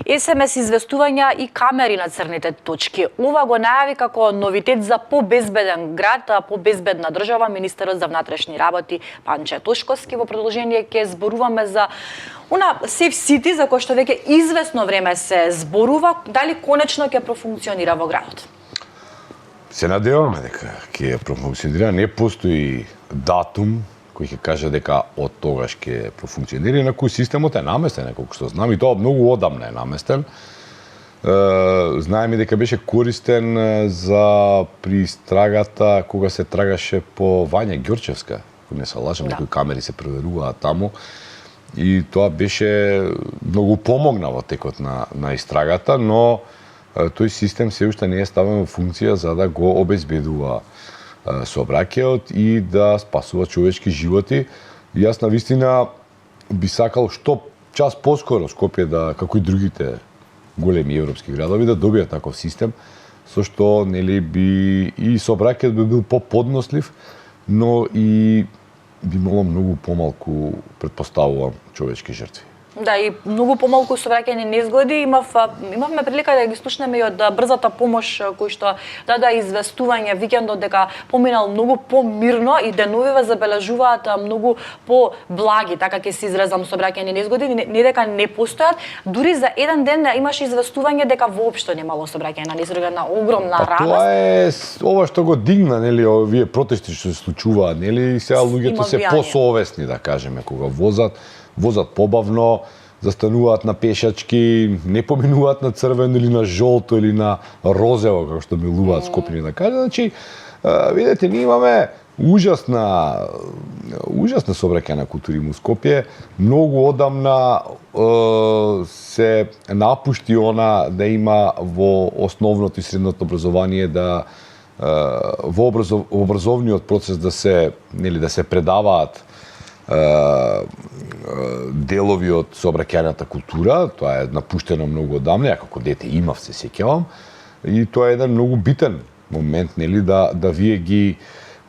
СМС известувања и камери на црните точки. Ова го најави како новитет за побезбеден град, побезбедна држава, министерот за внатрешни работи Панче Тошковски. Во продолжение ќе зборуваме за Safe City, за кој што веќе известно време се зборува, дали конечно ќе профункционира во градот? Се надеваме дека ќе профункционира, не постои датум кој ќе каже дека од тогаш ќе профункционира, инаку системот е наместен, колку што знам, и тоа многу одамна е наместен. Знаеме дека беше користен за при истрагата кога се трагаше по Вања Ѓорчевска, ако не се лажам, некои камери се проверуваат таму. И тоа беше многу помогна во текот на истрагата, но тој систем се уште не е ставен во функција за да го обезбедува сообраќајот и да спасува човечки животи. И јас навистина би сакал што час поскоро Скопје да, како и другите големи европски градови, да добијат таков систем, со што нели би и сообраќајот би бил поподнослив, но и би имало многу помалку, предпоставувам, човечки жртви. Да, и многу помалку сообраќајни незгоди. Имавме прилика да ги слушнеме и од брзата помош кој што даде известување викендот дека поминал многу помирно и деновиве забележуваат многу поблаги, така ќе се изразам, сообраќајни незгоди, не дека не постојат. Дури за еден ден имаше известување дека воопшто немало сообраќајна незгода, на огромна радост. Тоа е ова што го дигна, нели, овие протести што се случуваат, нели, сега луѓето се посовесни, да кажеме, кога возат побавно, застануваат на пешачки, не поминуваат на црвено или на жолто или на розево, како што милуваат Скопјани да кажат. Значи, видете, ние имаме ужасна сообраќајна култура во Скопје. Многу одамна се напушти она да има во основното и средното образование да во образовниот процес да се предаваат делови од сообраќајната култура. Тоа е напуштено многу одамна, ја како дете имав, се сеќавам, и тоа е еден многу битен момент, нели, да вие ги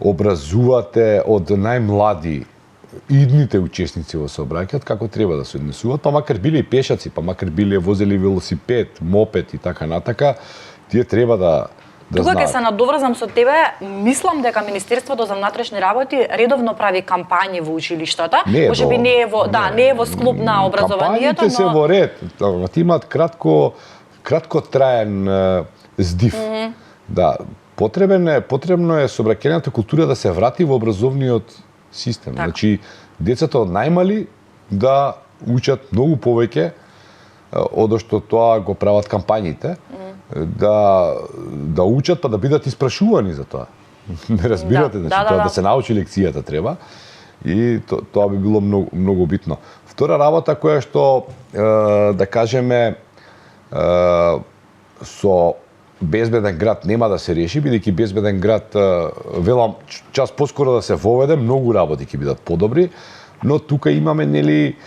образувате од најмлади идните учесници во сообраќајот како треба да се однесуваат, па макар биле и пешаци, па макар биле возели велосипед, мопед и така натака, тие треба да Тука ќе се надоврзам со тебе, мислам дека Министерството за внатрешни работи редовно прави кампањи во училиштата. Можеби не е во склоп на образованието, кампањите се во ред. Имаат кратко траен здив. Да, потребно е сообраќајната култура да се врати во образовниот систем. Значи, децата од најмали да учат многу повеќе одошто тоа го прават кампањите. Да учат, па да бидат испрашувани за тоа. Не разбирате, да се научи лекцијата треба. И тоа би било многу битно. Втора работа која што, да кажеме, со безбеден град нема да се реши, бидејќи безбеден град, велам, час поскоро да се воведе, многу работи ќе бидат подобри, но тука имаме, нели,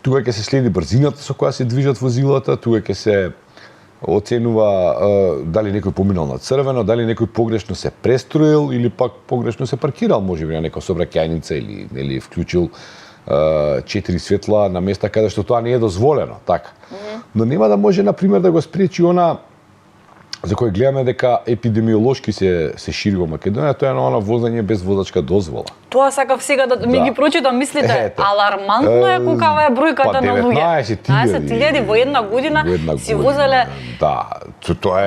тука ќе се следи брзината со која се движат возилата, тука ќе се оценува дали некој поминал на црвено, дали некој погрешно се престроил или пак погрешно се паркирал, можеби на некоја сообраќајница или нели вклучил 4 светла на места каде што тоа не е дозволено, така. Но нема да може, например, да го спречи она за кој гледаме дека епидемиолошки се шири во Македонија, тоа е на возење без возачка дозвола. Тоа сакав сега да ми ги прочитам, мислите, алармантно е колкава е бројката на луѓе. 19.000 во една година си возеле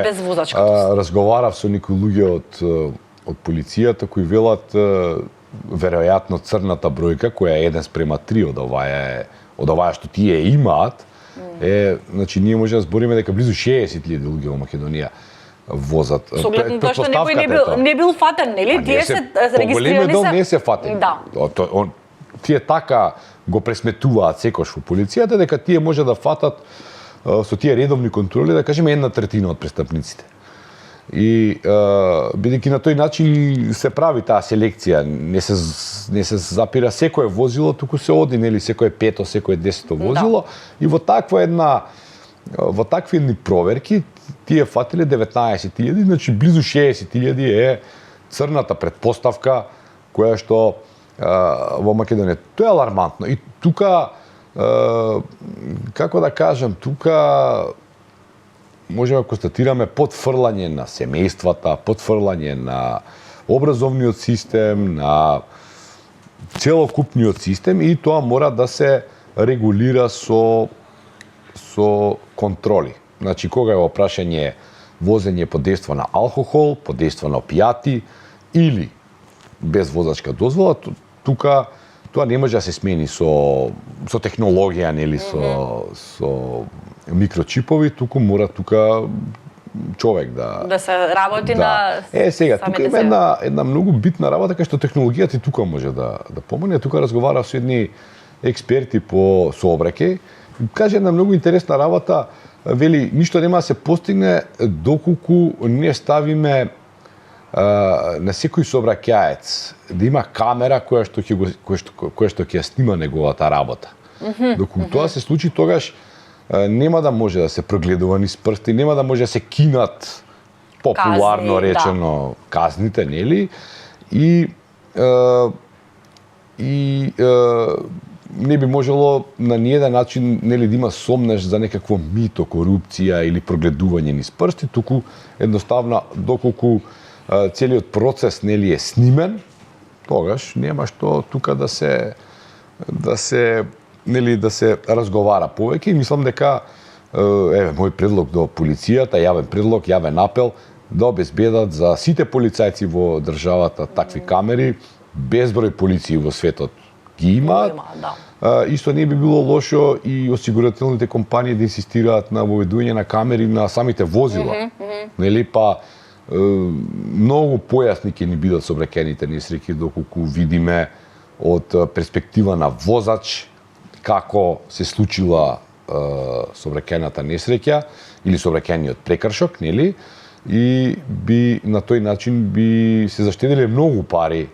без возачка дозвола. Разговарав со некои луѓе од полицијата кои велат веројатно црната бројка која е 1:3 од оваа што тие имаат, значи ние можеме да збориме дека близу 60.000 луѓе во Македонија возат. Со оглед на тоа што некој не бил фатен, нели? Тие се регистрирани. Големиот дел не се фатени. Да. Тие така го пресметуваат секош во полицијата дека тие може да фатат со тие редовни контроли, да кажеме 1/3 од престапниците. И бидејќи на тој начин се прави таа селекција, не се запира секое возило, туку се оди, нели, секое 5-то, секое 10-то возило, и во такви едни проверки тие фатиле 19.000, значи близу 60.000 е црната предпоставка која што во Македонија. Тоа е алармантно. И тука како да кажам, тука можеме да констатираме потфрлање на семејствата, потфрлање на образовниот систем, на целокупниот систем и тоа мора да се регулира со контроли. Значи, кога е опрашање возење под дејство на алкохол, под дејство на опијати или без возачка дозвола, тука тоа не може да се смени со технологија, нели, со микрочипови, туку мора тука човек да се работи на сега тука има една многу битна работа кај што технологијата и тука може да помогне. Тука разговарав со едни експерти по сообраќај. Каже една многу интересна работа, вели ништо нема да се постигне доколку не ставиме на секој сообраќаец да има камера која што ќе снима неговата работа. Доколку тоа се случи, тогаш нема да може да се прогледува низ прсти, нема да може да се кинат популарно речено казните, нели? И не би можело на ниеден начин, нели, да има сомнеш за некакво мито, корупција или прогледување низ прсти, туку едноставно доколку целиот процес, нели, е снимен, тогаш нема што тука да се разговара повеќе и мислам дека мој предлог до полицијата, јавен предлог, јавен апел да обезбедат за сите полицајци во државата такви камери, безброј полиции во светот ги имаат. Исто не би било лошо и осигурателните компании да инсистираат на воведување на камери на самите возила. Нели, па многу појасни ќе ни бидат сообраќајните несреќи доколку видиме од перспектива на возач како се случила сообраќајната несреќа или сообраќајниот прекршок, нели? И на тој начин би се заштедиле многу пари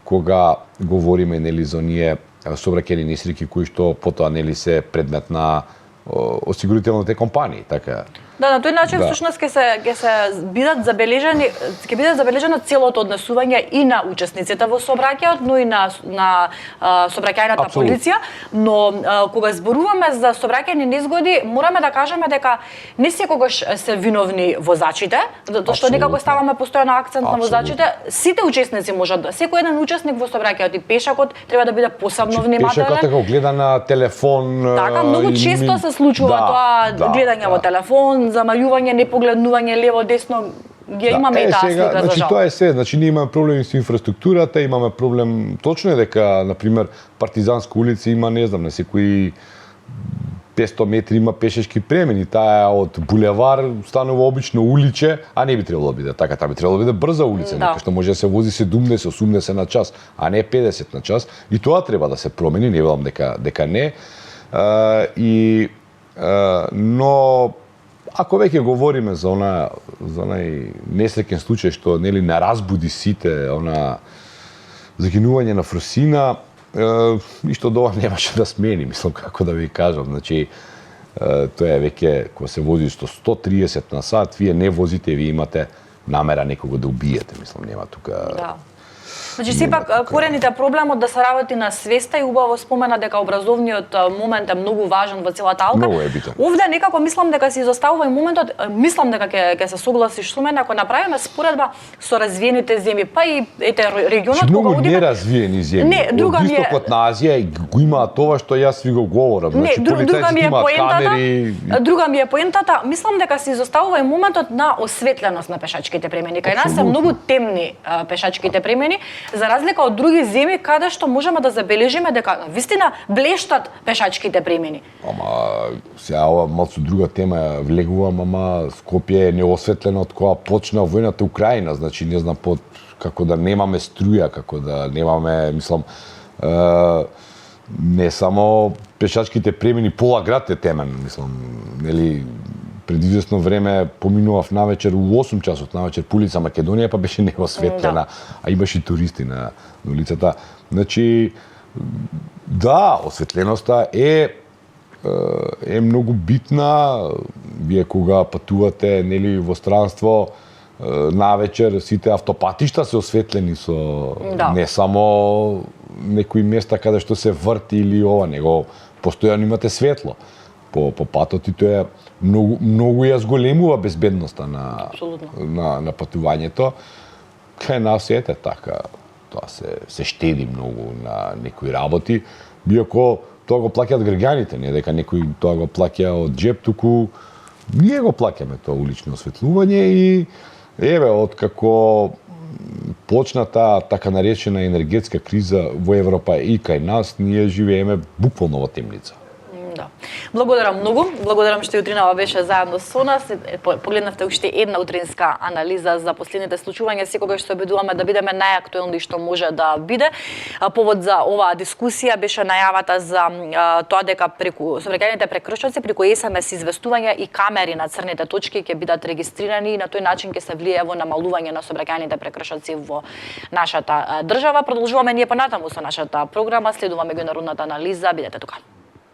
кога говориме, нели, за оние сообраќајни несреќи кои што потоа, нели, се предмет на осигурителните компании, така. Да, на тој начин всушност ќе биде забележено целото однесување и на учесниците во сообраќајот, но и на сообраќајната полиција, но кога зборуваме за сообраќајни незгоди, мораме да кажеме дека не секогаш се виновни возачите, затоа што некако ставаме постојано акцент на возачите, сите учесници можат, секој еден учесник во сообраќајот и пешакот треба да биде посебно внимателен. Пешакот го гледа на телефон. Така, многу често се случува тоа гледање во телефон, замајување, непогледнување лево, десно, ги имаме и таа слика, за жал. Тоа е се, значи ние имаме проблеми со инфраструктурата, имаме проблем, точно е дека, например, Партизанска улица има, не знам, на секои 500 метри има пешешки премини, таа од булевар станува обично уличе, а не би требало да биде така, таа би требало да биде брза улица, нека што може да се вози 70-80 на час, а не 50 на час, и тоа треба да се промени, не велам дека не. Но ако веќе говориме за онај несреќен случај што, нели, не разбуди сите, загинување на Фросина, ништо од ова немаше да смени, мислам, како да ви кажам. Значи, тоа е веќе, кога се вози 130 на сат, вие не возите, вие имате намера некого да убиете, мислам, нема тука. Да. Значи, сепак, корените проблемот да се работи на свеста и убаво спомена дека образовниот момент е многу важен во целата алка. Многу е битен. Овде некако мислам дека се изоставува и моментот, мислам дека ќе се согласиш со мене ако направиме споредба со развиените земји, па и регионот кога одиме. Многу неразвиени земји. Не, друга од ми е истокот на Азија го имаат тоа што јас ви го говорам. Значи, полицајците имаат камери. Друга ми е поентата, мислам дека се изоставува и моментот на осветленост на пешачките премини. Кај нас се многу темни пешачките премини. За разлика од други земји каде што можеме да забележиме дека вистина блештат пешачките премини. Ама сега ова малку друга тема влегувам, ама Скопје е неосветлено од кога почна војната Украина, значи не знам како да немаме струја, како да немаме, мислам, не само пешачките премини, пола град е темен, мислам, нели, пред известно време поминував навечер у 8 часот навечер по улица Македонија, па беше неосветлена, а имаше и туристи на улицата. Значи, да, осветленоста е многу битна. Вие кога патувате, нели, во странство, навечер сите автопатишта се осветлени со не само некои места каде што се врти или ова, него постојано имате светло по патот и тоа многу ја зголемува безбедноста на патувањето. Кај нас ете така, тоа се штеди многу на некои работи, биако тоа го плаќаат граѓаните, не дека некој тоа го плаќа од џеп, туку ние го плаќаме тоа улично осветлување и еве откако почна таа така наречена енергетска криза во Европа и кај нас, ние живееме буквално во темница. Да. Благодарам многу. Благодарам што утринава беше заедно со нас. Погледнавте уште една утринска анализа за последните случувања. Секогаш се обидуваме да бидеме најактуелни што може да биде. Повод за оваа дискусија беше најавата за тоа дека преку сообраќајните прекршоци, преку SMS известувања и камери на црните точки ќе бидат регистрирани и на тој начин ќе се влие во намалување на сообраќајните прекршоци во нашата држава. Продолжуваме ние понатаму со нашата програма, следуваме го народната анализа. Бидете тука.